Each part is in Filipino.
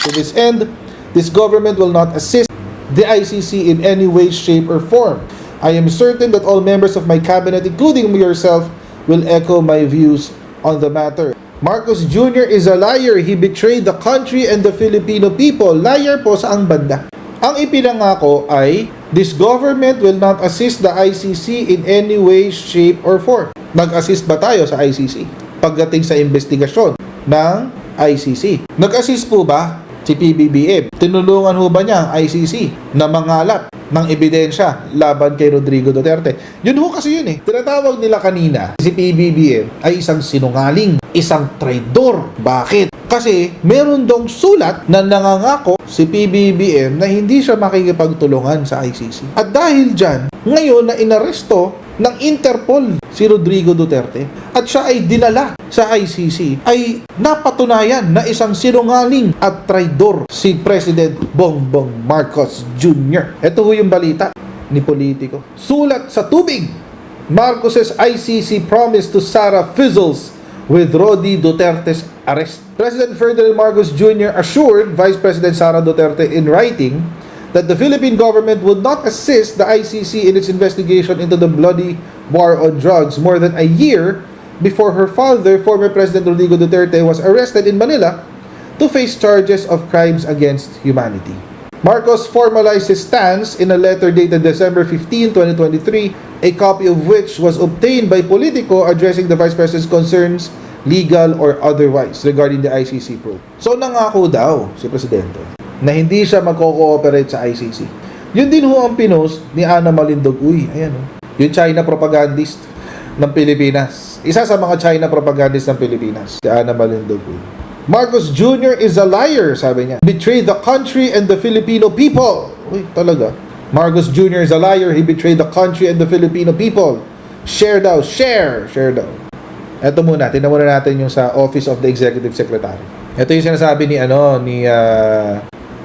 To this end, this government will not assist the ICC in any way, shape, or form. I am certain that all members of my cabinet, including yourself, will echo my views on the matter. Marcos Jr. is a liar. He betrayed the country and the Filipino people. Liar po sa ang banda. Ang ipinangako ay, this government will not assist the ICC in any way, shape, or form. Nag-assist ba tayo sa ICC pagdating sa investigasyon ng ICC? Nag-assist po ba si PBBM? Tinulungan ho ba niya ang ICC na mangalap ng ebidensya laban kay Rodrigo Duterte? Yun ho kasi yun eh. Tinatawag nila kanina, si PBBM ay isang sinungaling, isang traidor. Bakit? Kasi meron dong sulat na nangangako si PBBM na hindi siya makikipagtulungan sa ICC. At dahil dyan, ngayon na inaresto ng Interpol si Rodrigo Duterte at siya ay dinala sa ICC, ay napatunayan na isang sinungaling at traidor si President Bongbong Marcos Jr. Ito ho yung balita ni Politico. Sulat sa tubig, Marcos's ICC promise to Sara fizzles with Rodi Duterte's arrest. President Ferdinand Marcos Jr. assured Vice President Sara Duterte in writing that the Philippine government would not assist the ICC in its investigation into the bloody war on drugs more than a year before her father, former President Rodrigo Duterte, was arrested in Manila to face charges of crimes against humanity. Marcos formalized his stance in a letter dated December 15, 2023, a copy of which was obtained by Politico addressing the Vice President's concerns, legal or otherwise, regarding the ICC probe. So nangako daw si Presidente na hindi siya magko-cooperate sa ICC. Yun din ho ang pinost ni Ana Malindog. Uy, ayan o. Yung China propagandist ng Pilipinas. Isa sa mga China propagandist ng Pilipinas, si Ana Malindog. Marcos Jr. is a liar, sabi niya. Betrayed the country and the Filipino people. Uy, talaga. Marcos Jr. is a liar. He betrayed the country and the Filipino people. Share daw. Share daw. Ito muna. Tingnan muna natin yung sa Office of the Executive Secretary. Ito yung sinasabi ni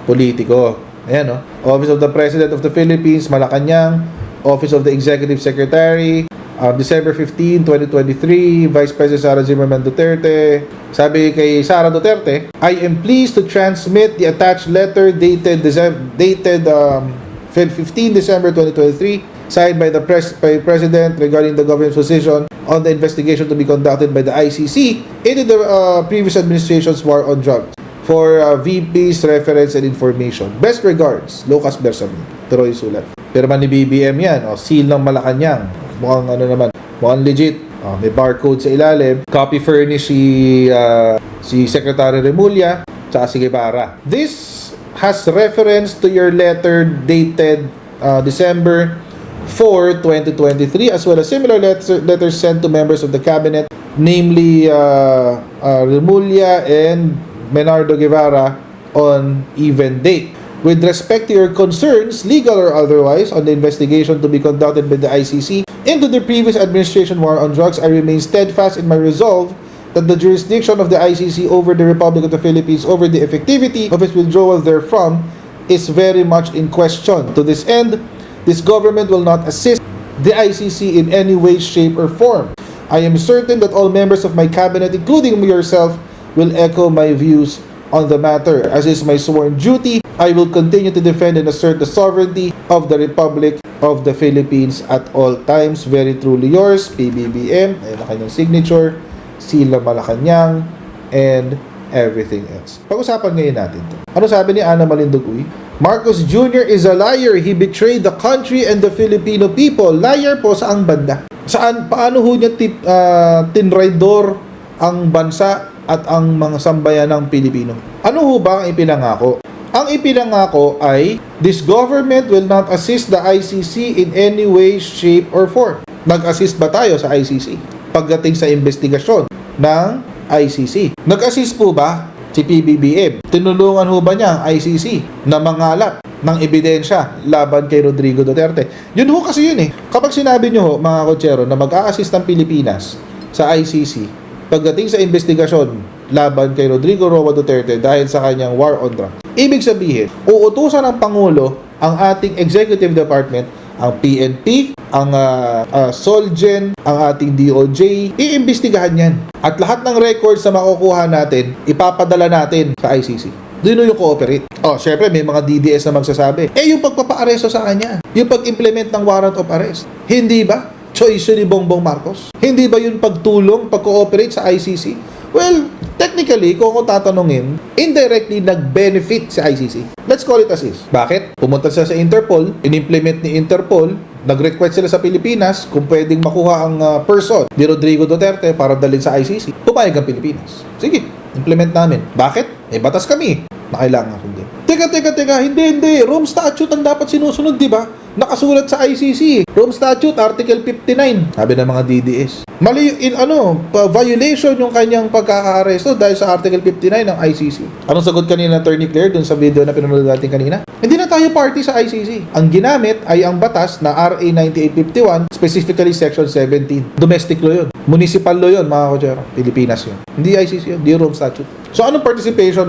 Politico. Ayan, no? Office of the President of the Philippines, Malacanang. Office of the Executive Secretary, December 15, 2023, Vice President Sara Zimmerman Duterte. Sabi kay Sara Duterte, I am pleased to transmit the attached letter dated 15 December 2023, signed by the President regarding the government's position on the investigation to be conducted by the ICC into the previous administration's war on drugs. For VP's reference and information. Best regards, Lucas Bersamin. Turoy sulat. Pirma ni BBM yan. Seal ng Malacanang. Mukhang legit. May barcode sa ilalim. Copy furnish si Secretary Remulla tsaka si Guevara. This has reference to your letter dated December 4, 2023, as well as similar letters sent to members of the cabinet, namely Remulla and Menardo Guevara on even date. With respect to your concerns, legal or otherwise, on the investigation to be conducted by the ICC into the previous administration war on drugs, I remain steadfast in my resolve that the jurisdiction of the ICC over the Republic of the Philippines, over the effectivity of its withdrawal therefrom, is very much in question. To this end, this government will not assist the ICC in any way, shape, or form. I am certain that all members of my cabinet, including yourself, will echo my views on the matter. As is my sworn duty, I will continue to defend and assert the sovereignty of the Republic of the Philippines at all times. Very truly yours, PBBM. Ayun ang kanyang signature, seal ng Malacanang, and everything else. Pag-usapan ngayon natin to. Ano sabi ni Ana Malindog? Marcos Jr. is a liar. He betrayed the country and the Filipino people. Liar po sa ang banda. Paano ho niya tinraidor ang bansa at ang mga sambayan ng Pilipino? Ano ho ba ang ipinangako? Ang ipinangako ay, this government will not assist the ICC in any way, shape, or form. Nag-assist ba tayo sa ICC pagdating sa investigasyon ng ICC? Nag-assist po ba si PBBM? Tinulungan ho ba niya ang ICC na mangalap ng ebidensya laban kay Rodrigo Duterte? Yun ho kasi yun eh. Kapag sinabi nyo ho, mga kotsero, na mag-a-assist ang Pilipinas sa ICC pagdating sa investigasyon laban kay Rodrigo Roa Duterte dahil sa kanyang war on drugs, ibig sabihin, uutusan ng Pangulo ang ating Executive Department, ang PNP, ang SOLGEN, ang ating DOJ, iimbestigahan yan. At lahat ng records na makukuha natin, ipapadala natin sa ICC. Do you know yung cooperate? Oh, syempre may mga DDS na magsasabi, yung pagpapaaresto sa kanya, yung pag-implement ng warrant of arrest, hindi ba choice ni Bongbong Marcos? Hindi ba yun pagtulong, pag-cooperate sa ICC? Well, technically, kung ako tatanungin, indirectly nag-benefit si ICC. Let's call it as is. Bakit? Pumunta siya sa Interpol, in-implement ni Interpol, nag-request sila sa Pilipinas kung pwedeng makuha ang person ni Rodrigo Duterte para dalhin sa ICC. Pumayag ang Pilipinas. Sige, implement namin. Bakit? May batas kami na kailangan sundin. Teka, hindi. Rome Statute ang dapat sinusunod, di ba? Nakasulat sa ICC. Rome Statute, Article 59. Sabi ng mga DDS. Mali, violation yung kanyang pagkaka-aresto dahil sa Article 59 ng ICC. Anong sagot kanina, Attorney Claire, dun sa video na pinanood natin kanina? Hindi na tayo party sa ICC. Ang ginamit ay ang batas na RA 9851, specifically Section 17. Domestic law yun. Municipal law yun, mga kochero. Pilipinas yun. Hindi ICC yun, hindi Rome Statute. So, anong participation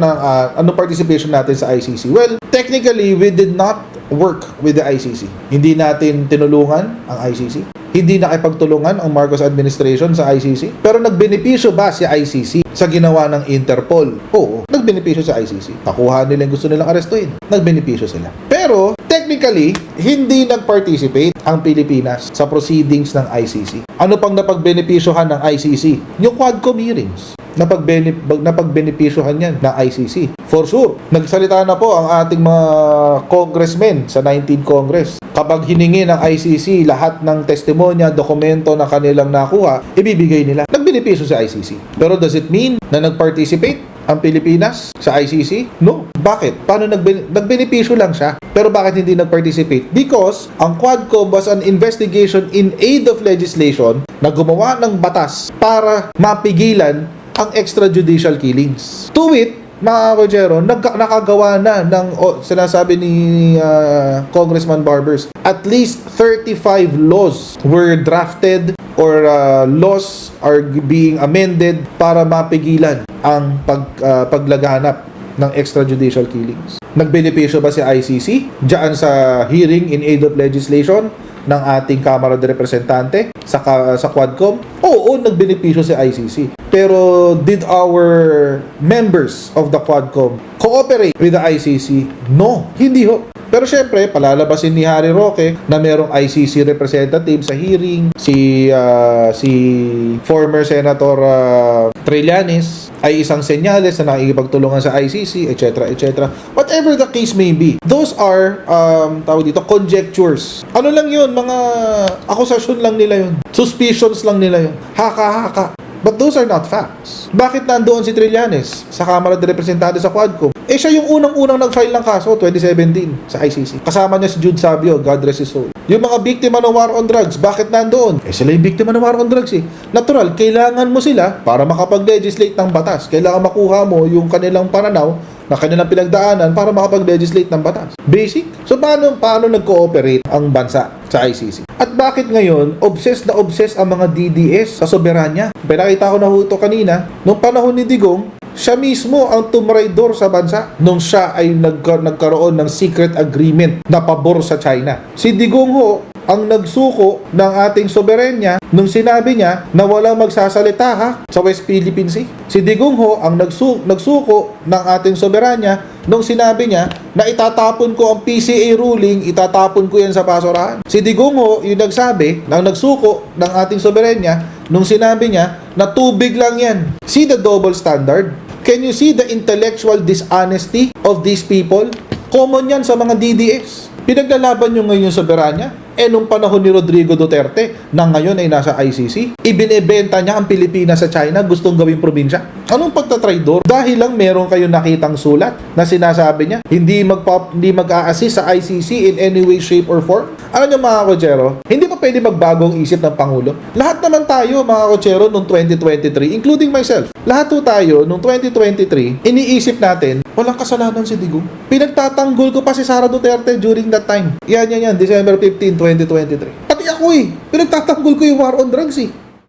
natin sa ICC? Well, technically, we did not work with the ICC. Hindi natin tinulungan ang ICC. Hindi nakipagtulungan ang Marcos administration sa ICC. Pero nagbenepisyo ba si ICC sa ginawa ng Interpol? Oo, nagbenepisyo sa ICC. Nakuha nila yung gusto nilang arestuin. Nagbenepisyo sila. Pero, technically, hindi nag-participate ang Pilipinas sa proceedings ng ICC. Ano pang napagbenepisyohan ng ICC? Yung Quadcom hearings. Napagbenepisyohan yan ng ICC. For sure, nagsalita na po ang ating mga congressmen sa 19th Congress. Kapag hiningi ng ICC lahat ng testimonya, dokumento na kanilang nakuha, ibibigay nila. Nagbenepisyo sa ICC. Pero does it mean na nag-participate ang Pilipinas sa ICC? No. Bakit? Paano nagbenepisyo lang siya? Pero bakit hindi nag-participate? Because ang Quadcom was an investigation in aid of legislation na gumawa ng batas para mapigilan ang extrajudicial killings. To wit, mga kochero, nakagawa na ng sinasabi ni Congressman Barbers, at least 35 laws were drafted or laws are being amended para mapigilan ang paglaganap ng extrajudicial killings. Nagbenepisyo ba si ICC diyan sa hearing in aid of legislation ng ating Kamara de Representante sa Quadcom? Oo, nagbenepisyo si ICC. Pero did our members of the Quadcom cooperate with the ICC? No, hindi ho. Pero syempre, palalabasin ni Harry Roque na merong ICC representative sa hearing, si former Senator Trillanes ay isang senyales na nakikipagtulungan sa ICC, etc., etc. Whatever the case may be, those are, conjectures. Ano lang yun? Mga akusasyon lang nila yun. Suspicions lang nila yun. Haka-haka. But those are not facts. Bakit nandoon si Trillanes sa Kamara de Representante sa Quadcom? Siya yung unang-unang nag-file ng kaso, 2017, sa ICC. Kasama niya si Jude Sabio, God rest his soul. Yung mga biktima ng war on drugs, bakit nandoon? Sila yung biktima ng war on drugs eh. Natural, kailangan mo sila para makapag-legislate ng batas. Kailangan makuha mo yung kanilang pananaw na kanilang pinagdaanan para makapag-legislate ng batas. Basic. So, paano nag-cooperate ang bansa sa ICC? At bakit ngayon, obsessed ang mga DDS sa soberanya? Pinakita ko na ito kanina, nung panahon ni Digong, siya mismo ang tumraidor sa bansa nung siya ay nagkaroon ng secret agreement na pabor sa China. Si Digong ho ang nagsuko ng ating soberanya nung sinabi niya na walang magsasalita sa West Philippine Sea. Si Digong ho ang nagsuko ng ating soberanya nung sinabi niya na itatapon ko ang PCA ruling, itatapon ko yan sa basurahan. Si Digong ho yung nagsuko ng ating soberanya nung sinabi niya na tubig lang yan. See the double standard? Can you see the intellectual dishonesty of these people? Common yan sa mga DDS. Pinaglalaban nyo ngayon yung soberanya. Nung panahon ni Rodrigo Duterte, na ngayon ay nasa ICC, ibinebenta niya ang Pilipinas sa China, gustong gawing probinsya. Anong pagtatraidor? Dahil lang meron kayong nakitang sulat na sinasabi niya, hindi mag-a-assist sa ICC in any way, shape, or form. Ano nyo mga kochero? Hindi pa pwede magbagong isip ng Pangulo? Lahat naman tayo mga kochero noong 2023, including myself. Lahat po tayo noong 2023, iniisip natin, walang kasalanan si Digong. Pinagtatanggol ko pa si Sara Duterte during that time. Yan, December 15, 2023. Pati ako pinagtatanggol ko yung war on drugs